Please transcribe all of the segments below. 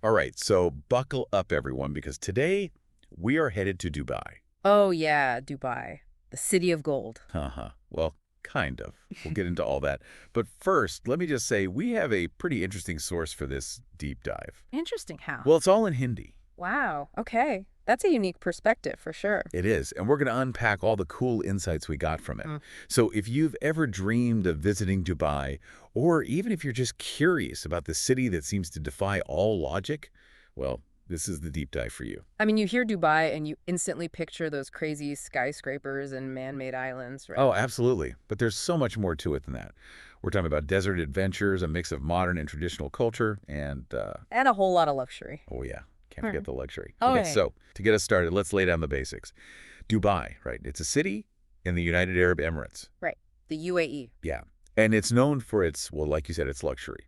All right, so buckle up, everyone, because today we are headed to Dubai. Oh, yeah, Dubai, the city of gold. Uh-huh. Well, kind of. We'll get into all that. But first, let me just say we have a pretty interesting source for this deep dive. Interesting how. Well, it's all in Hindi. Wow, okay. That's a unique perspective for sure. It is, and we're going to unpack all the cool insights we got from it. Mm. So if you've ever dreamed of visiting Dubai, or even if you're just curious about the city that seems to defy all logic, well, this is the deep dive for you. I mean, you hear Dubai and you instantly picture those crazy skyscrapers and man-made islands, right? Oh, absolutely. But there's so much more to it than that. We're talking about desert adventures, a mix of modern and traditional culture, and, And a whole lot of luxury. oh yeah, can't forget the luxury. All Okay, right. so to get us started, let's lay down the basics. Dubai, right? It's a city in the United Arab Emirates. Right. The UAE. Yeah. And it's known for its, well, like you said, its luxury.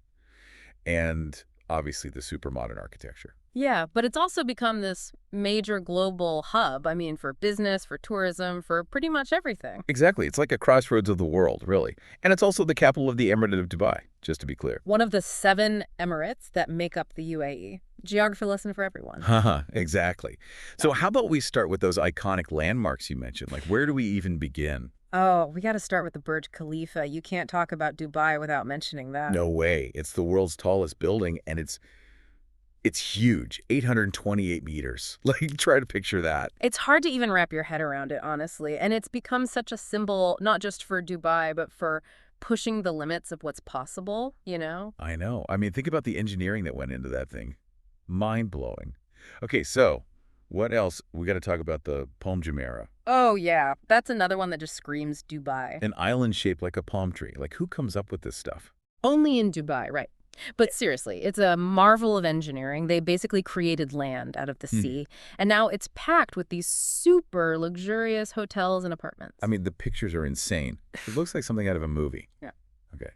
And obviously the super modern architecture. Yeah, but it's also become this major global hub. I mean, for business, for tourism, for pretty much everything. Exactly. It's like a crossroads of the world, really. And it's also the capital of the Emirate of Dubai, just to be clear. One of the 7 emirates that make up the UAE. Geography lesson for everyone. Haha, exactly. So how about we start with those iconic landmarks you mentioned? Like, where do we even begin? Oh, we got to start with the Burj Khalifa. You can't talk about Dubai without mentioning that. No way. It's the world's tallest building, and it's huge, 828 meters. Like, try to picture that. It's hard to even wrap your head around it, honestly. And it's become such a symbol, not just for Dubai, but for pushing the limits of what's possible, you know? I know. I mean, think about the engineering that went into that thing. Mind-blowing. Okay, so what else? We got to talk about the Palm Jumeirah, Oh, yeah. That's another one that just screams Dubai. an island shaped like a palm tree. Like, who comes up with this stuff? Only in Dubai, right. But seriously, it's a marvel of engineering. They basically created land out of the Hmm. sea, and now it's packed with these super luxurious hotels and apartments. I mean, the pictures are insane. It looks like something out of a movie. Yeah. Okay.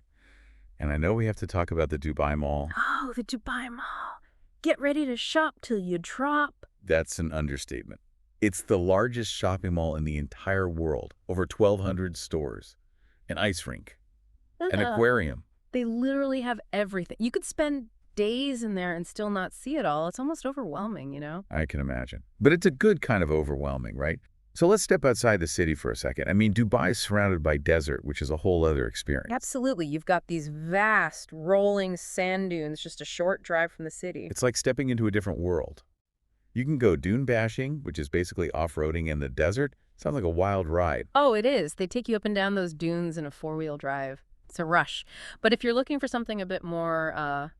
And I know we have to talk about the Dubai Mall. Oh, the Dubai Mall. Get ready to shop till you drop. That's an understatement. It's the largest shopping mall in the entire world, over 1,200 stores, an ice rink, an aquarium. They literally have everything. You could spend days in there and still not see it all. It's almost overwhelming, you know? I can imagine. But it's a good kind of overwhelming, right? So let's step outside the city for a second. I mean, Dubai is surrounded by desert, which is a whole other experience. Absolutely. You've got these vast rolling sand dunes just a short drive from the city. It's like stepping into a different world. You can go dune bashing, which is basically off-roading in the desert. Sounds like a wild ride. Oh, it is. They take you up and down those dunes in a 4-wheel drive. It's a rush. But if you're looking for something a bit more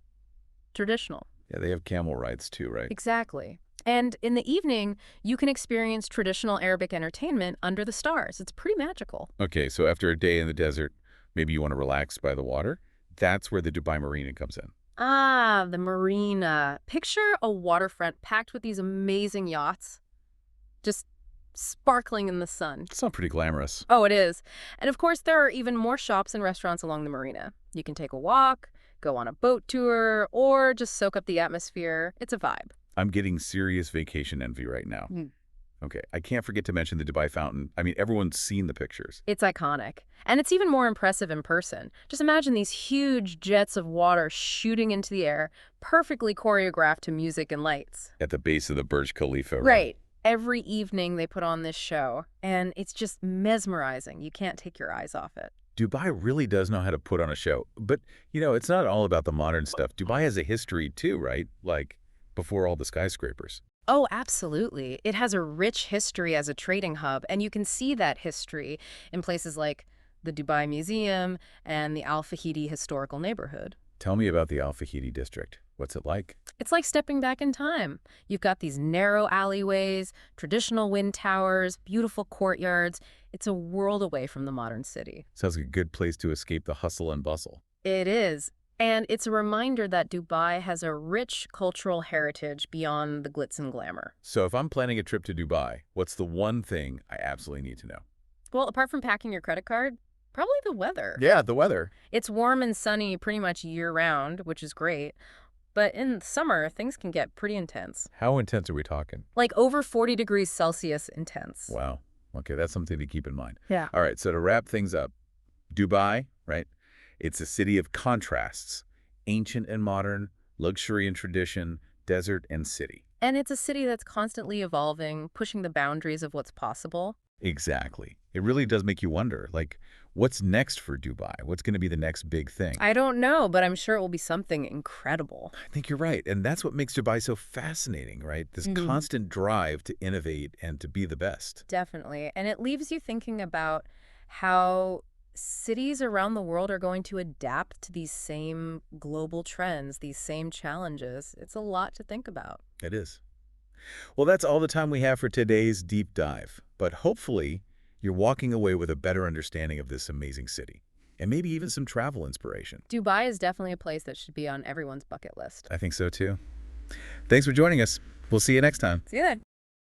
traditional. Yeah, they have camel rides too, right? Exactly. And in the evening, you can experience traditional Arabic entertainment under the stars. It's pretty magical. Okay, so after a day in the desert, maybe you want to relax by the water. That's where the Dubai Marina comes in. Ah, the marina. Picture a waterfront packed with these amazing yachts, just sparkling in the sun. Sounds pretty glamorous. Oh, it is. And of course, there are even more shops and restaurants along the marina. You can take a walk, go on a boat tour, or just soak up the atmosphere. It's a vibe. I'm getting serious vacation envy right now. Mm. Okay, I can't forget to mention the Dubai Fountain. I mean, everyone's seen the pictures. It's iconic. And it's even more impressive in person. Just imagine these huge jets of water shooting into the air, perfectly choreographed to music and lights. At the base of the Burj Khalifa. Right. Every evening they put on this show, and it's just mesmerizing. You can't take your eyes off it. Dubai really does know how to put on a show. But, you know, it's not all about the modern stuff. Dubai has a history too, right? Like, before all the skyscrapers. Oh, absolutely. It has a rich history as a trading hub, and you can see that history in places like the Dubai Museum and the Al Fahidi Historical Neighborhood. Tell me about the Al Fahidi district. What's it like? It's like stepping back in time. You've got these narrow alleyways, traditional wind towers, beautiful courtyards. It's a world away from the modern city. Sounds like a good place to escape the hustle and bustle. It is. And it's a reminder that Dubai has a rich cultural heritage beyond the glitz and glamour. So if I'm planning a trip to Dubai, what's the one thing I absolutely need to know? Well, apart from packing your credit card, probably the weather. Yeah, the weather. It's warm and sunny pretty much year-round, which is great. But in summer, things can get pretty intense. How intense are we talking? Like over 40 degrees Celsius intense. Wow. Okay, that's something to keep in mind. Yeah. All right, so to wrap things up, Dubai, right? It's a city of contrasts, ancient and modern, luxury and tradition, desert and city. And it's a city that's constantly evolving, pushing the boundaries of what's possible. Exactly. It really does make you wonder, like, what's next for Dubai? What's going to be the next big thing? I don't know, but I'm sure it will be something incredible. I think you're right. And that's what makes Dubai so fascinating, right? This constant drive to innovate and to be the best. Definitely. And it leaves you thinking about how cities around the world are going to adapt to these same global trends, these same challenges. It's a lot to think about. It is. Well, that's all the time we have for today's deep dive. But hopefully, you're walking away with a better understanding of this amazing city. And maybe even some travel inspiration. Dubai is definitely a place that should be on everyone's bucket list. I think so too. Thanks for joining us. We'll see you next time. See you then.